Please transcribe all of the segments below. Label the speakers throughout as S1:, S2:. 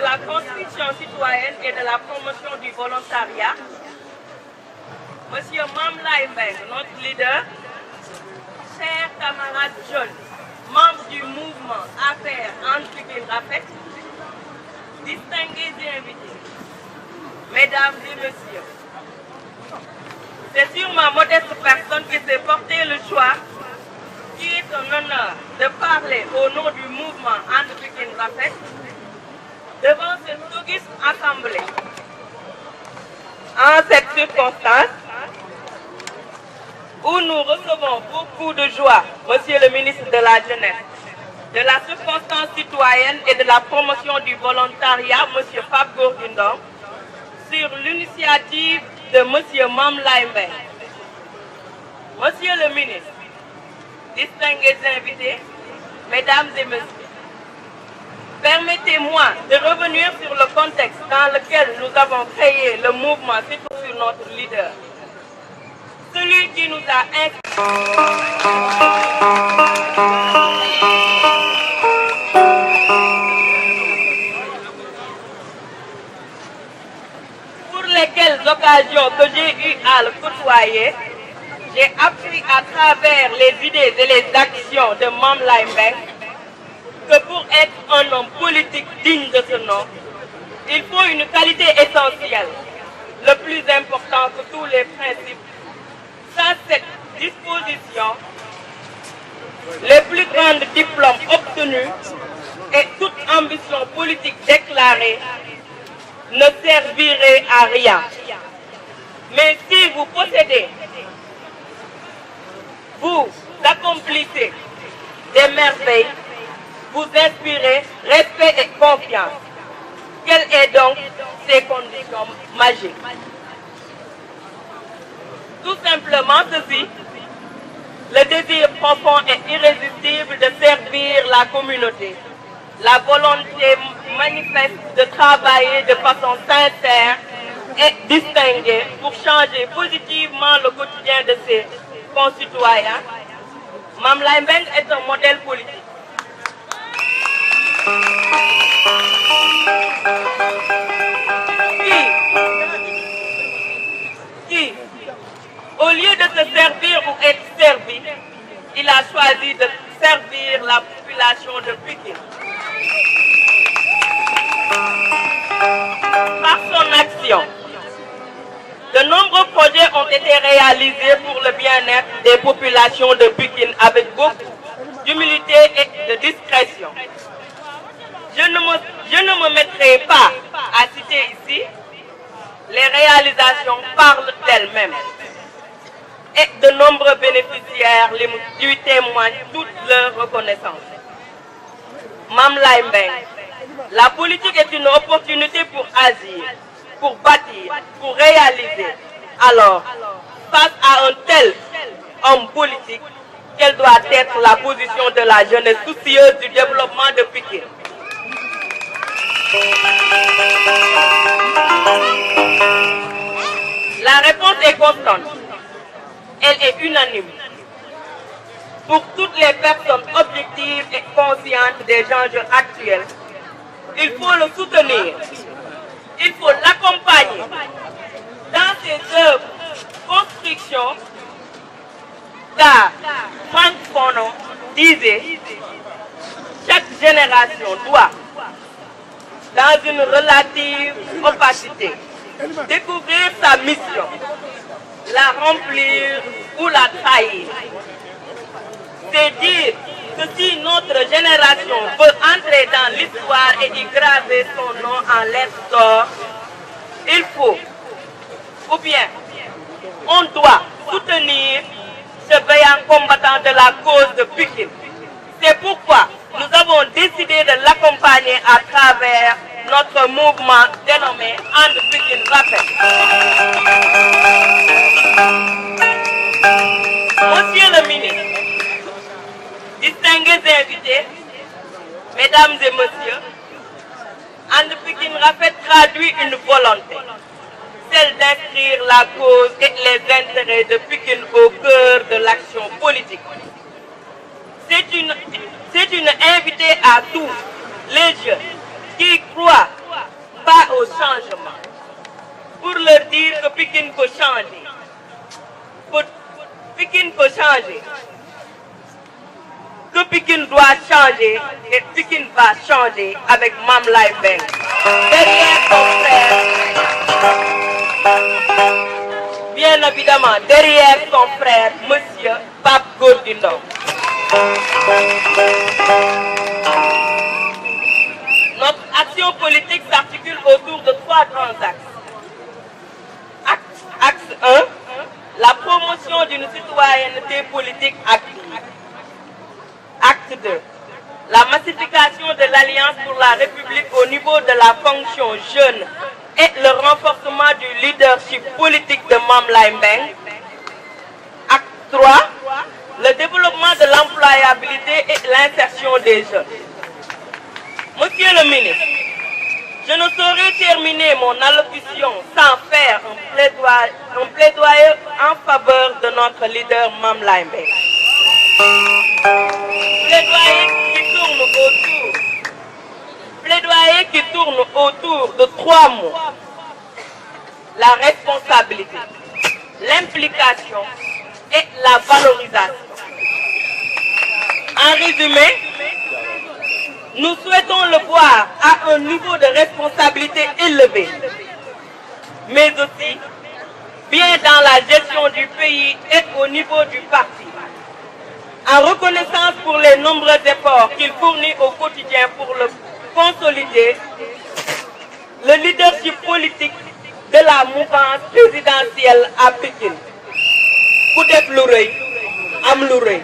S1: la construction citoyenne et de la promotion du volontariat, Monsieur Mamlaye Mbengue, notre leader, chers camarades jeunes, membres du mouvement APR And Pikine Rafet, distingués et invités, mesdames et messieurs, c'est sur ma modeste personne que s'est porté le choix, qui est un honneur, de parler au nom du mouvement And Pikine Rafet devant cette auguste assemblée. En cette circonstance, où nous recevons beaucoup de joie, Monsieur le ministre de la Jeunesse, de la circonstance citoyenne et de la promotion du volontariat, Monsieur Pape Gorgui-Ndong, sur l'initiative de Monsieur Mamlaye Mbengue. Monsieur le ministre, distingués invités, mesdames et messieurs, permettez-moi de revenir sur le contexte dans lequel nous avons créé le mouvement surtout sur notre leader. Celui qui nous a pour lesquelles occasions que j'ai eu à le côtoyer, j'ai appris à travers les idées et les actions de Mamlaye Mbengue que pour être un homme politique digne de ce nom, il faut une qualité essentielle, le plus important que tous les principes. Sans cette disposition, les plus grands diplômes obtenus et toute ambition politique déclarée ne serviraient à rien. Mais si vous possédez, vous accomplissez des merveilles, vous inspirez respect et confiance. Quelles sont donc ces conditions magiques? Tout simplement ceci, le désir profond et irrésistible de servir la communauté, la volonté manifeste de travailler de façon sincère et distinguée pour changer positivement le quotidien de ses concitoyens. Mamlaye Mbengue est un modèle politique. Qui, au lieu de se servir ou être servi, il a choisi de servir la population de Pikine. Par son action, de nombreux projets ont été réalisés pour le bien-être des populations de Pikine avec beaucoup d'humilité et de discrétion. Je ne me mettrai pas à citer ici, les réalisations parlent d'elles-mêmes. Et de nombreux bénéficiaires lui témoignent toute leur reconnaissance. Mamlaye Mbengue, la politique est une opportunité pour agir, pour bâtir, pour réaliser. Alors, face à un tel homme politique, quelle doit être la position de la jeunesse soucieuse du développement de Pikine? La réponse est constante. Elle est unanime. Pour toutes les personnes objectives et conscientes des enjeux actuels, il faut le soutenir. Il faut l'accompagner dans ses œuvres, constructions, car Franck Fanon disait chaque génération doit, dans une relative opacité, découvrir sa mission, la remplir ou la trahir. C'est dire que si notre génération veut entrer dans l'histoire et y graver son nom en lettres d'or, il faut, ou bien on doit soutenir ce vaillant combattant de la cause de Pikine. C'est pourquoi nous avons décidé de l'accompagner à travers notre mouvement dénommé And Pikine Rafet. Monsieur le ministre, distingués invités, mesdames et messieurs, And Pikine Rafet traduit une volonté, celle d'inscrire la cause et les intérêts de Pikine au cœur de l'action politique. C'est une invitée à tous les jeunes qui croient pas au changement. Pour leur dire que Pikine peut changer. Pikine peut changer. Que Pikine doit changer et Pikine va changer avec Mame Laye Mbengue. Derrière son frère, bien évidemment, derrière son frère, Monsieur Pape Gorgui Ndong. Notre action politique s'articule autour de 3 grands axes. Axe 1, la promotion d'une citoyenneté politique active. Acte 2, la massification de l'Alliance pour la République au niveau de la fonction jeune et le renforcement du leadership politique de Mame Laye Mbengue. Acte 3, le développement de l'employabilité et l'insertion des jeunes. Monsieur le ministre, je ne saurais terminer mon allocution sans faire un plaidoyer en faveur de notre leader Mame Laye Mbengue. Plaidoyer qui tourne autour de 3 mots. La responsabilité, l'implication et la valorisation. En résumé, nous souhaitons le voir à un niveau de responsabilité élevé, mais aussi bien dans la gestion du pays et au niveau du parti. En reconnaissance pour les nombreux efforts qu'il fournit au quotidien pour le consolider, le leadership politique de la mouvance présidentielle à Pikine. Ku def lu rëy, am lu rëy.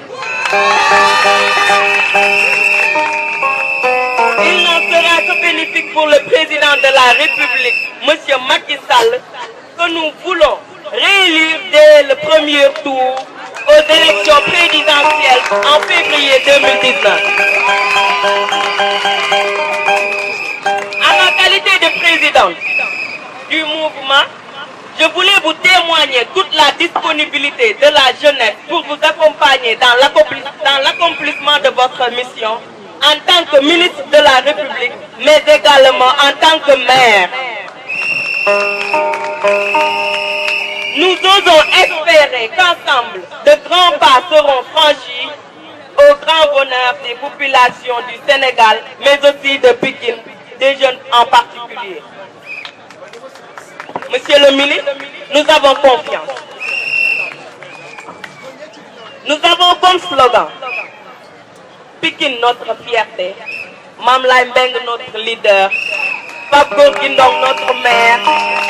S1: Il n'en sera que bénéfique pour le président de la République, M. Macky Sall, que nous voulons réélire dès le premier tour aux élections présidentielles en février 2019. En ma qualité de présidente du mouvement, je voulais vous témoigner toute la disponibilité de la jeunesse pour vous accompagner dans l'accomplissement de votre mission en tant que ministre de la République, mais également en tant que maire. Nous osons espérer qu'ensemble, de grands pas seront franchis au grand bonheur des populations du Sénégal, mais aussi de Pikine, des jeunes en particulier. Monsieur le ministre, nous avons confiance. Nous avons comme slogan Pikine notre fierté, Mame Laye Mbengue notre leader, Pape Gorgui Ndong notre maire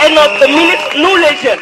S1: et notre ministre, nous les jeunes.